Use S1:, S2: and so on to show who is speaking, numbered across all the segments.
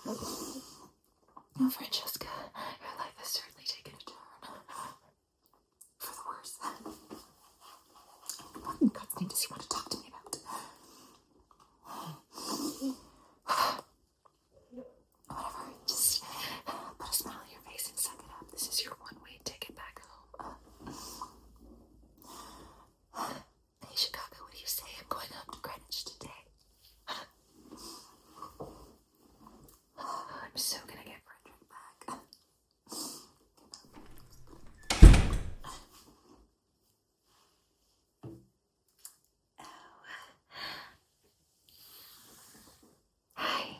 S1: Oh, Franchesca, your life has certainly taken a turn. For the worse. What in God's name does he want to talk to me about? Whatever, just put a smile on your face and suck it up. This is your one-way ticket back home. Hey, Chicago, what do you say? I'm going up to Grenwhich today. I'm so gonna get Frederick back. Hi.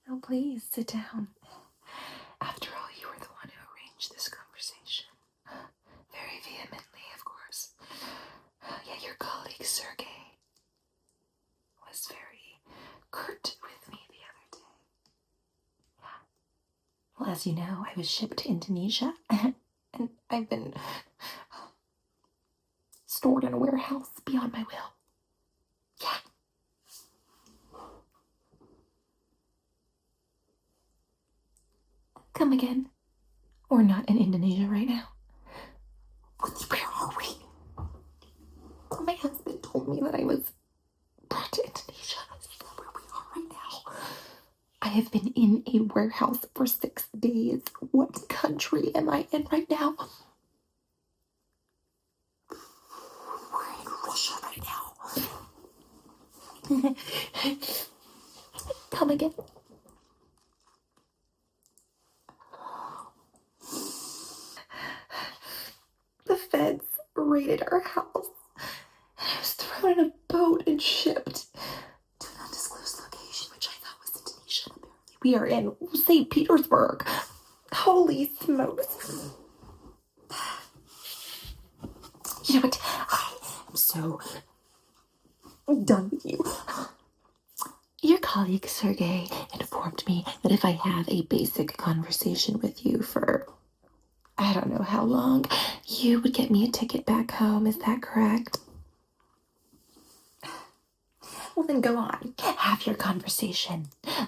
S1: Oh, please, sit down. After all, you were the one who arranged this conversation. Very vehemently, of course. Yeah, your colleague, Sergey, was very curt with me the other day. Yeah. Well, as you know, I was shipped to Indonesia, and I've been stored in a warehouse beyond my will. Yeah. Come again. We're not in Indonesia right now. Where are we? My husband told me that I was brought to Indonesia. That's where we are right now. I have been in a warehouse for 6 days. What country am I in right now? We're in Russia right now. Come again. The feds raided our house. I was thrown in a boat and shipped to an undisclosed location, which I thought was Indonesia. Apparently, we are in St. Petersburg. Holy smokes. You know what? I am so done with you. Your colleague, Sergey, informed me that if I have a basic conversation with you for I don't know how long, you would get me a ticket back home. Is that correct? Well, then go on. Have your conversation.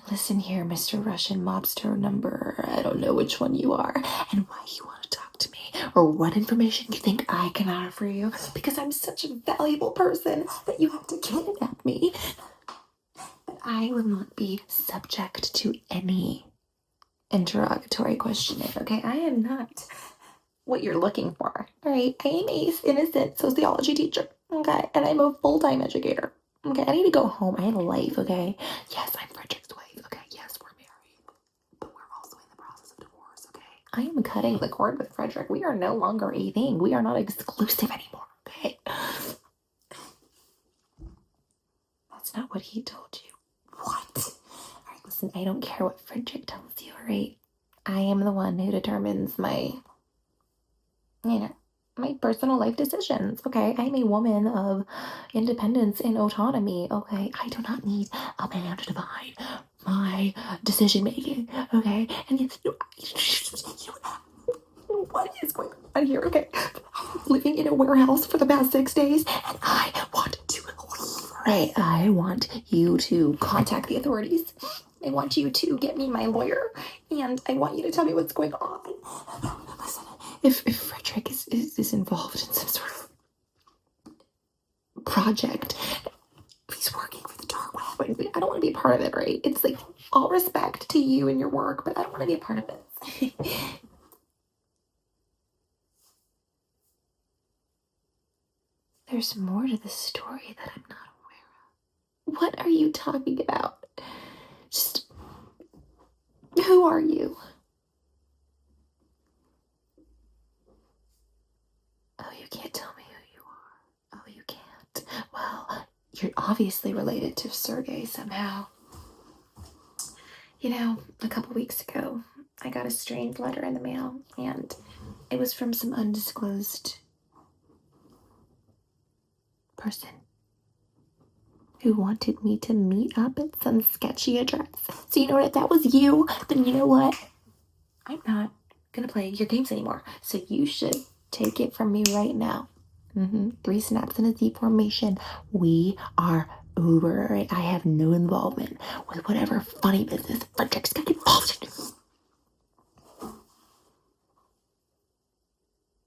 S1: Listen here, Mr. Russian mobster number, I don't know which one you are, and why you want to talk to me, or what information you think I can offer you, because I'm such a valuable person that you have to kidnap me. But I will not be subject to any interrogatory questioning, okay? I am not what you're looking for, all right? I am a innocent sociology teacher, okay? And I'm a full-time educator, okay? I need to go home. I have a life, okay? Yes, I'm Frederick's wife, okay? Yes, we're married, but we're also in the process of divorce, okay? I am cutting the cord with Frederick. We are no longer a thing. We are not exclusive anymore, okay? That's not what he told you. What? All right, listen, I don't care what Frederick tells you, all right? I am the one who determines my personal life decisions, okay? I'm a woman of independence and autonomy, okay? I do not need a man to define my decision-making, okay? And yes, what is going on here, okay? I'm living in a warehouse for the past 6 days, and I want to leave, right? I want you to contact the authorities. I want you to get me my lawyer, and I want you to tell me what's going on. Listen, if Frederick is involved in some sort of project, he's working for the dark web, I don't want to be a part of it, right? It's like, all respect to you and your work, but I don't want to be a part of it. There's more to the story that I'm not aware of. What are you talking about? Just, who are you? Oh, you can't tell me who you are. Oh, you can't. Well, you're obviously related to Sergey somehow. You know, a couple weeks ago, I got a strange letter in the mail, and it was from some undisclosed person who wanted me to meet up at some sketchy address. So you know what, if that was you, then you know what? I'm not gonna play your games anymore. So you should take it from me right now. 3 snaps and a Z formation. We are over, all right? I have no involvement with whatever funny business Frederick's got involved in.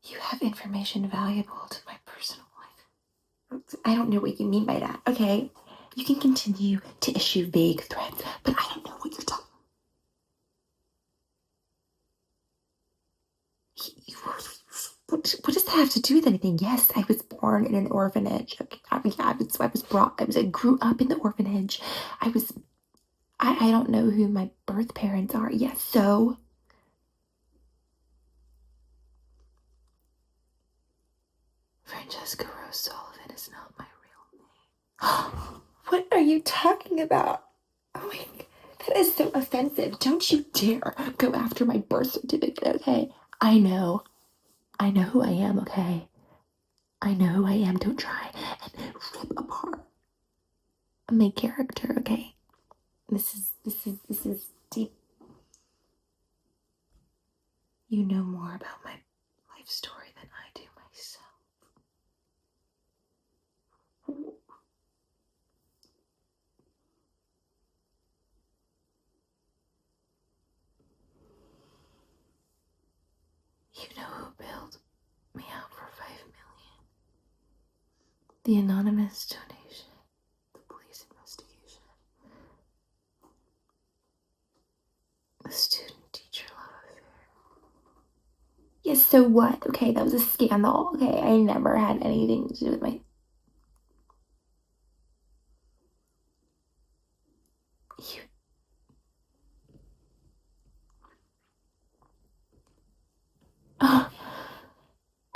S1: You have information valuable to my personal life. I don't know what you mean by that, okay? You can continue to issue vague threats, but I don't know what you're talking about. What does that have to do with anything? Yes, I was born in an orphanage. Okay, I grew up in the orphanage. I don't know who my birth parents are. Yes, so Franchesca Rose Sullivan is not my real name. What are you talking about? Oh my God, that is so offensive. Don't you dare go after my birth certificate, okay? I know who I am, okay? I know who I am. Don't try and rip apart my character, okay? This is deep. You know more about my life story than I do myself. You know who bailed me out for $5 million? The anonymous donation, the police investigation, the student-teacher love affair. Yes, so what? Okay, that was a scandal. Okay, I never had anything to do with my... You...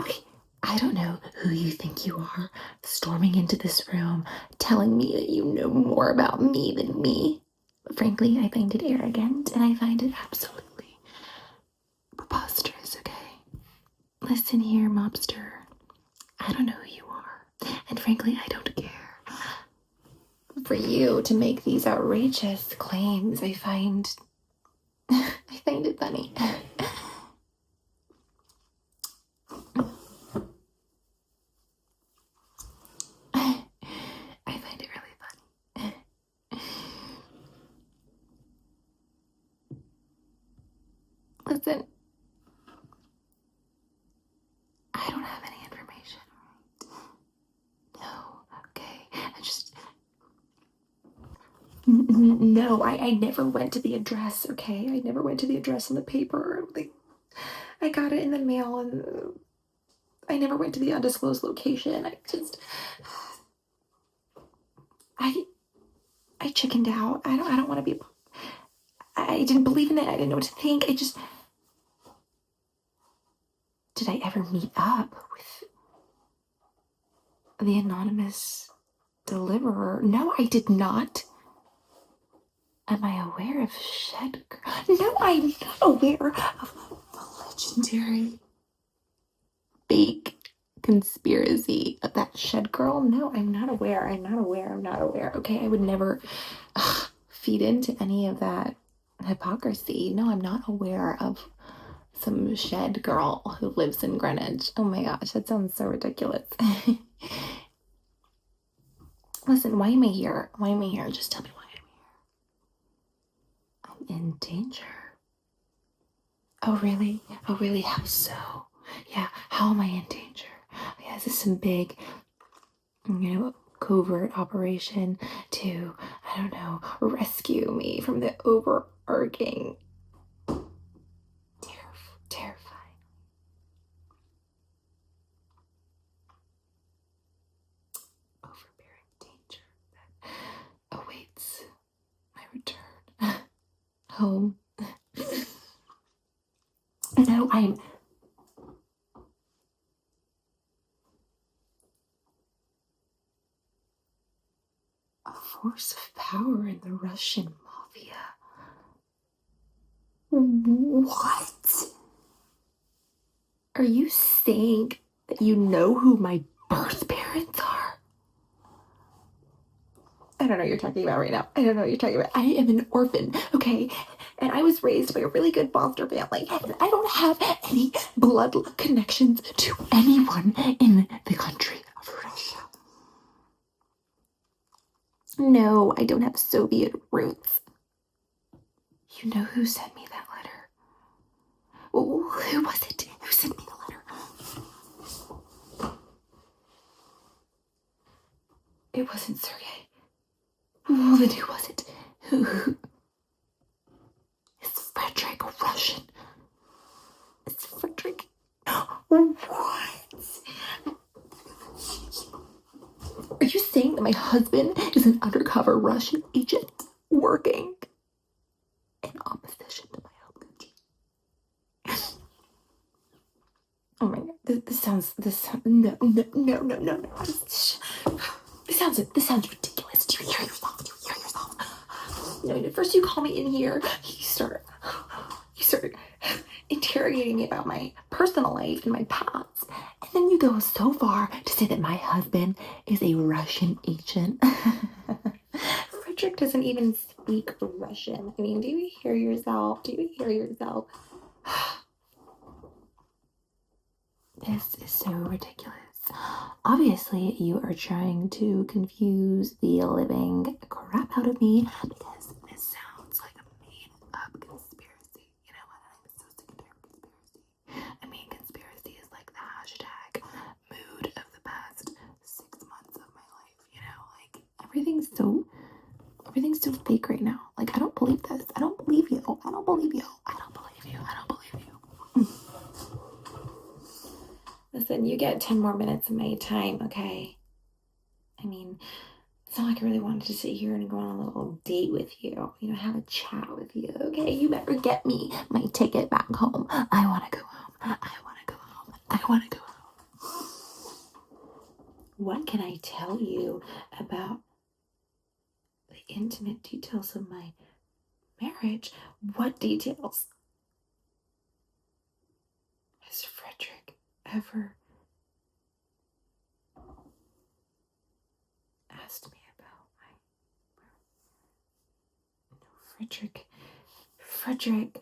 S1: Okay, I don't know who you think you are, storming into this room, telling me that you know more about me than me. But frankly, I find it arrogant, and I find it absolutely preposterous, okay? Listen here, mobster. I don't know who you are, and frankly, I don't care. For you to make these outrageous claims, I find it funny. I find it really funny. Listen, I don't have any information. No, okay. No, I never went to the address, okay? I never went to the address on the paper. I got it in the mail, and I never went to the undisclosed location. I chickened out. I don't want to be... I didn't believe in it. I didn't know what to think. Did I ever meet up with the anonymous deliverer? No, I did not. Am I aware of Chesca? No, I'm not aware of the legendary fake conspiracy of that Chesca girl. No, I'm not aware. Okay, I would never feed into any of that hypocrisy. No, I'm not aware of some Chesca girl who lives in Greenwich. Oh my gosh, that sounds so ridiculous. Listen, why am I here? Just tell me why I'm here. I'm in danger. Oh really? How so? Yeah, how am I in danger? Yeah, is this some big, covert operation to, I don't know, rescue me from the overarching, terrifying, overbearing danger that awaits my return home? No, I'm... a force of power in the Russian Mafia. What? Are you saying that you know who my birth parents are? I don't know what you're talking about right now. I am an orphan, okay? And I was raised by a really good monster family. And I don't have any blood connections to anyone in the country of Russia. No, I don't have Soviet roots. You know who sent me that letter? Oh, who was it? Who sent me the letter? It wasn't Sergei. Well, then who was it? Who? It's Frederick, Russian. It's Frederick. What? Are you saying that my husband is an undercover Russian agent working in opposition to my home country? Oh my god, this sounds no. This sounds ridiculous. Do you hear yourself? No, first you call me in here, you start interrogating me about my personal life and my past, and then you go so far to say that my husband is a Russian agent. Frederick doesn't even speak Russian. I mean, do you hear yourself? This is so ridiculous. Obviously, you are trying to confuse the living crap out of me because this sounds like a made-up conspiracy. You know what? I'm so sick of conspiracy. I mean, conspiracy is like the hashtag mood of the past 6 months of my life. You know, like everything's so fake right now. Like, I don't believe this. I don't believe you. Listen, you get 10 more minutes of my time, okay? I mean, it's not like I really wanted to sit here and go on a little date with you. You know, have a chat with you, okay? You better get me my ticket back home. I want to go home. What can I tell you about the intimate details of my marriage? What details? Has Frederick ever asked me about my... No, Frederick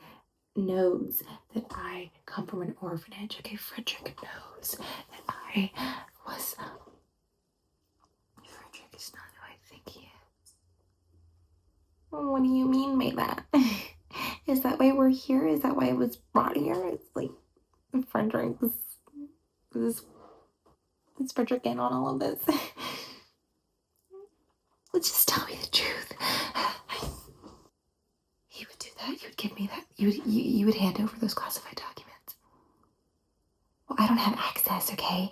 S1: knows that I come from an orphanage. Okay, Frederick knows that I was... Frederick is not who I think he is. What do you mean by that? Is that why we're here? Is that why I was brought here? It's like Frederick is Frederick in on all of this? Let's just tell me the truth. You would do that? You would give me that? You would hand over those classified documents? Well, I don't have access, okay?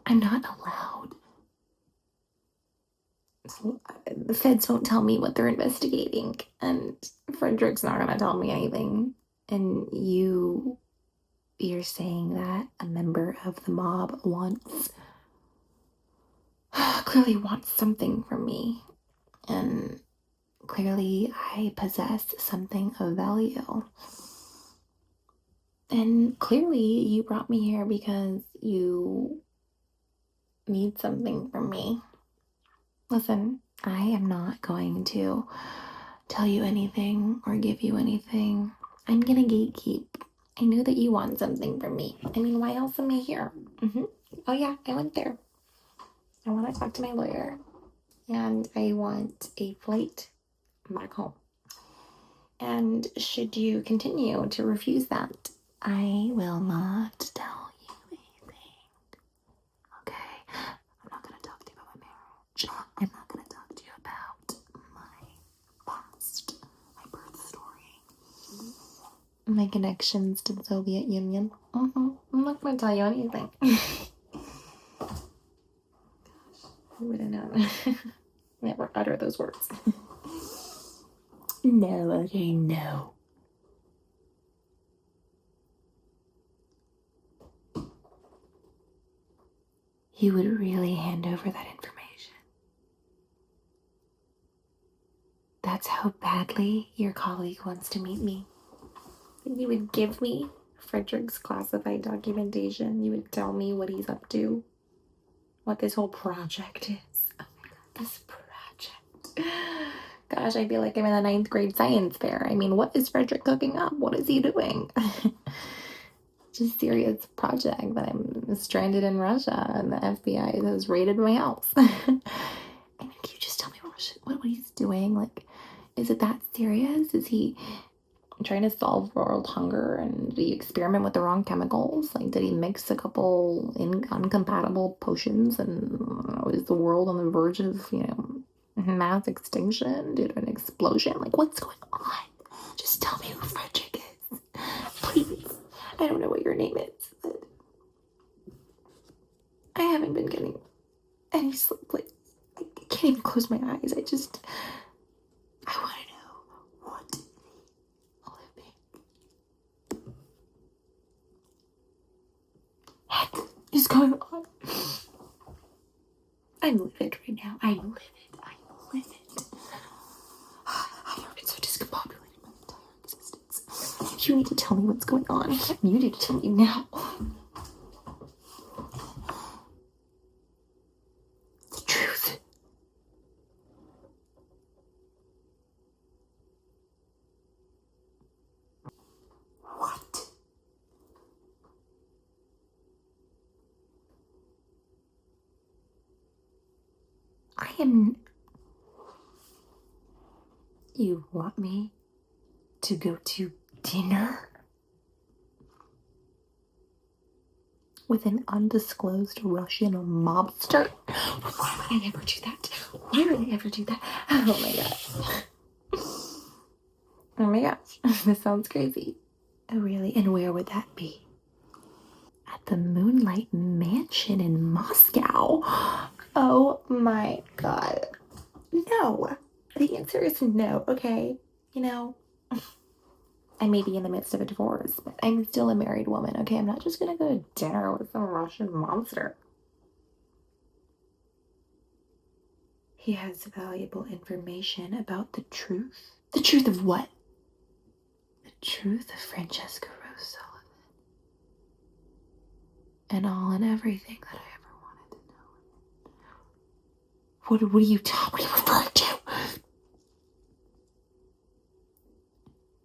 S1: I'm not allowed. The feds won't tell me what they're investigating, and Frederick's not gonna tell me anything. And you're saying that a member of the mob clearly wants something from me, and clearly I possess something of value. And clearly you brought me here because you need something from me. Listen, I am not going to tell you anything or give you anything. I'm gonna gatekeep. I know that you want something from me. I mean, why else am I here? Oh yeah, I went there. I want to talk to my lawyer, and I want a flight back home. And should you continue to refuse that, I will not tell you anything. Okay? I'm not going to talk to you about my marriage. I'm not going to talk to you about my past, my birth story, my connections to the Soviet Union. I'm not going to tell you anything. Who would have known? Never utter those words. No, okay, no. You would really hand over that information. That's how badly your colleague wants to meet me. You would give me Frederick's classified documentation. You would tell me what he's up to, what this whole project is. Oh my god, this project. Gosh, I feel like I'm in the 9th grade science fair. I mean, what is Frederick cooking up? What is he doing? Just serious project that I'm stranded in Russia and the FBI has raided my house. I mean, can you just tell me what he's doing? Like, is it that serious? Is he trying to solve world hunger, and did he experiment with the wrong chemicals? Like, did he mix a couple incompatible potions, and is the world on the verge of, mass extinction due to an explosion? Like, what's going on? Just tell me who Frederick is, please. I don't know what your name is, but I haven't been getting any sleep. Like, I can't even close my eyes. I want to know what is going on. I'm livid right now. I'm livid. I've never been so discombobulated in my entire existence. You need to tell me what's going on. You need to tell me now. The truth. What? You want me to go to dinner with an undisclosed Russian mobster? Why would I ever do that? Oh my god. Oh my gosh. This sounds crazy. Oh really? And where would that be? At the Moonlight Mansion in Moscow. Oh my god. No. The answer is no, okay? I may be in the midst of a divorce, but I'm still a married woman, okay? I'm not just gonna go to dinner with some Russian monster. He has valuable information about the truth. The truth of what? The truth of Franchesca Sullivan. And all and everything that I ever wanted to know. What are you referring to?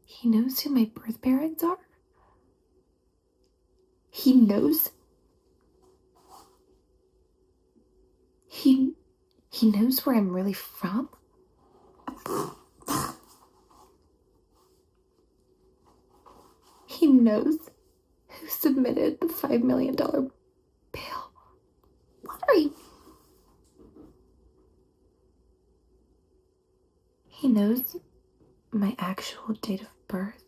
S1: He knows who my birth parents are? He knows? He knows where I'm really from? He knows who submitted the $5 million bail. What are you? He knows my actual date of birth.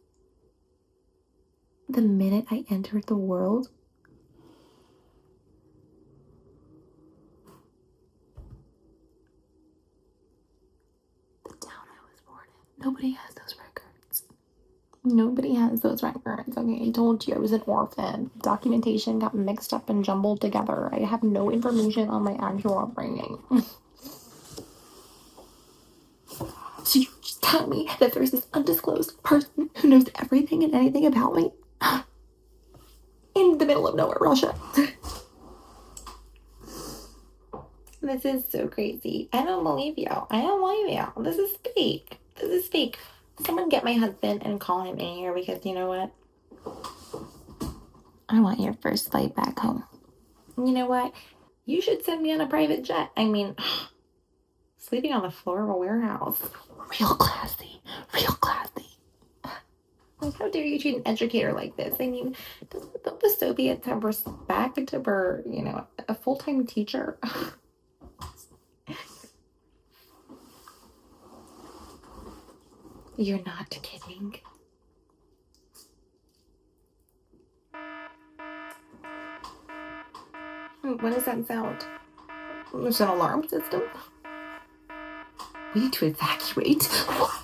S1: The minute I entered the world. The town I was born in. Nobody has those records. Okay, I told you I was an orphan. Documentation got mixed up and jumbled together. I have no information on my actual upbringing. So you just tell me that there's this undisclosed person who knows everything and anything about me? In the middle of nowhere, Russia. This is so crazy. I don't believe you. This is fake. Someone get my husband and call him in here, because you know what? I want your first flight back home. You know what? You should send me on a private jet. I mean, sleeping on the floor of a warehouse. Real classy. Like, how dare you treat an educator like this? I mean, don't the Soviets have respect for, a full-time teacher? You're not kidding. What does that sound? There's an alarm system? We need to evacuate? What?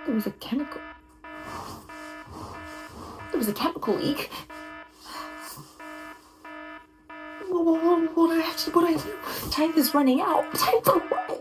S1: There was a chemical leak. What do I do? Time is running out. Time for what?